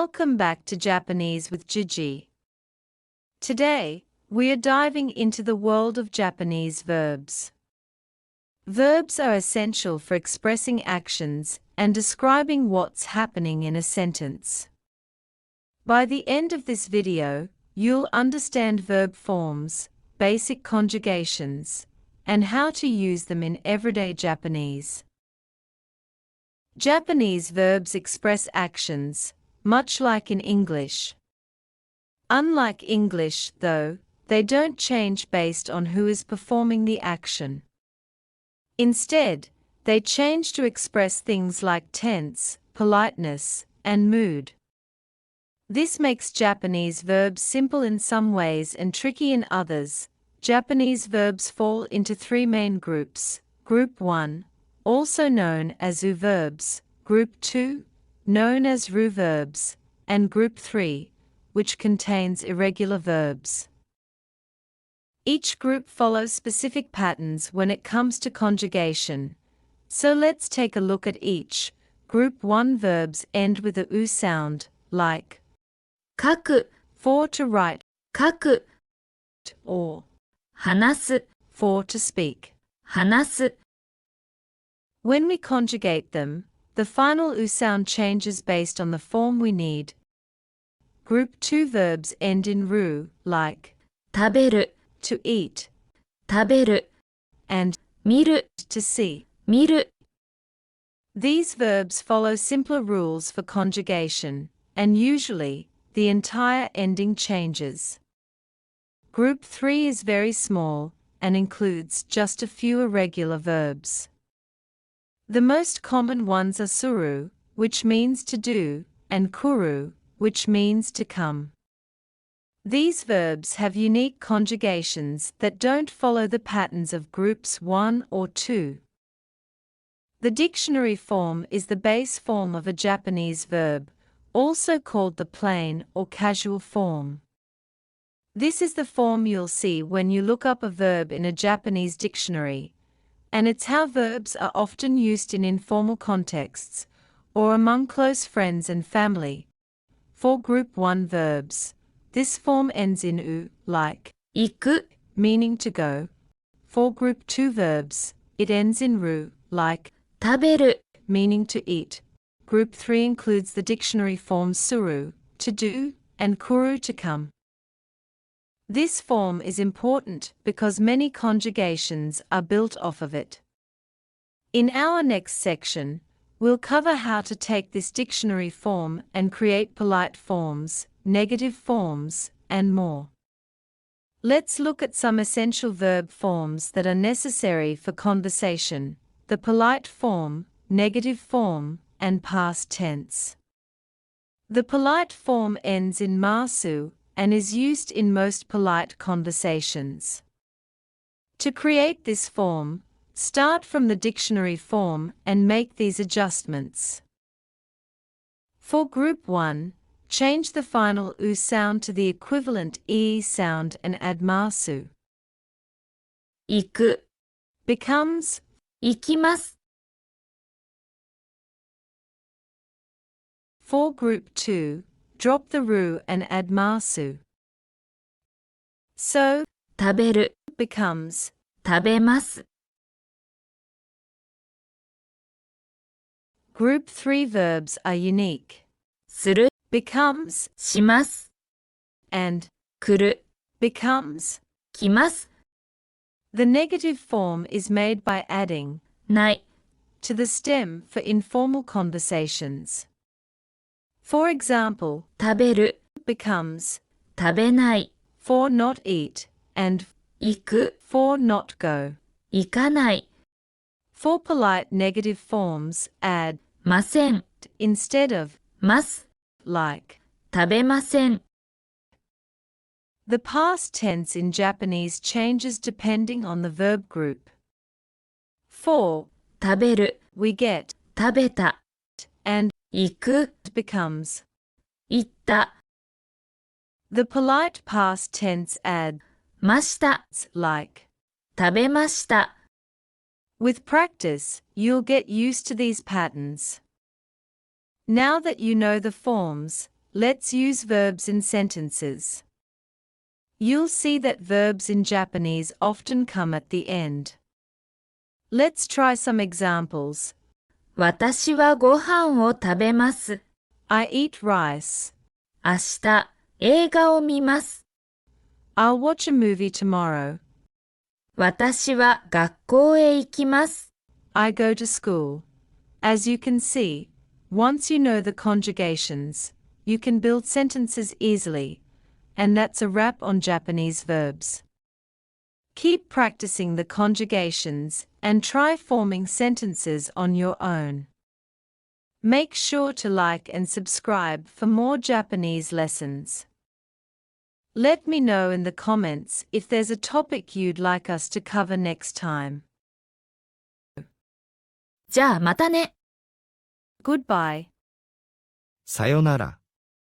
Welcome back to Japanese with Jiji. Today, we are diving into the world of Japanese verbs. Verbs are essential for expressing actions and describing what's happening in a sentence. By the end of this video, you'll understand verb forms, basic conjugations, and how to use them in everyday Japanese. Japanese verbs express actions, much like in English. Unlike English, though, they don't change based on who is performing the action. Instead, they change to express things like tense, politeness, and mood. This makes Japanese verbs simple in some ways and tricky in others. Japanese verbs fall into three main groups: Group 1, also known as u-verbs, Group 2, known as ru-verbs, and Group 3, which contains irregular verbs. Each group follows specific patterns when it comes to conjugation, so let's take a look at each. Group 1 verbs end with a u sound, like 書く for to write, 書く or 話す for to speak. 話す When we conjugate them, the final u sound changes based on the form we need. Group 2 verbs end in ru, like 食べる to eat 食べる and 見る to see. 見る These verbs follow simpler rules for conjugation, and usually, the entire ending changes. Group 3 is very small and includes just a few irregular verbs. The most common ones are suru, which means to do, and kuru, which means to come. These verbs have unique conjugations that don't follow the patterns of groups 1 or 2. The dictionary form is the base form of a Japanese verb, also called the plain or casual form. This is the form you'll see when you look up a verb in a Japanese dictionary, and it's how verbs are often used in informal contexts, or among close friends and family. For Group 1 verbs, this form ends in u, like 行く meaning to go. For Group 2 verbs, it ends in ru, like 食べる meaning to eat. Group 3 includes the dictionary forms suru, to do, and kuru, to come. This form is important because many conjugations are built off of it. In our next section, we'll cover how to take this dictionary form and create polite forms, negative forms, and more. Let's look at some essential verb forms that are necessary for conversation: the polite form, negative form, and past tense. The polite form ends in masu and is used in most polite conversations. To create this form, start from the dictionary form and make these adjustments. For Group 1, change the final u sound to the equivalent e sound and add masu. 行く Becomes 行きます For Group 2, drop the ru and add masu. So, 食べる becomes 食べます Group 3 verbs are unique. する Becomes します and 来る becomes. 来ます The negative form is made by adding ない to the stem for informal conversations. For example, 食べる becomes 食べない for not eat and 行く for not go. 行かない For polite negative forms, add ません instead of ます like. 食べません The past tense in Japanese changes depending on the verb group. For 食べる we get 食べた and 行く becomes. 行った The polite past tense adds ました like. 食べました With practice, you'll get used to these patterns. Now that you know the forms, Let's use verbs in sentences. You'll see that verbs in Japanese often come at the end. Let's try some examples. 私はご飯を食べます。I eat rice. 明日、映画を見ます。I'll watch a movie tomorrow. 私は学校へ行きます。I go to school. As you can see, once you know the conjugations, you can build sentences easily, and that's a wrap on Japanese verbs. Keep practicing the conjugations and try forming sentences on your own. Make sure to like and subscribe for more Japanese lessons. Let me know in the comments if there's a topic you'd like us to cover next time. じゃあまたね。Goodbye. さよなら。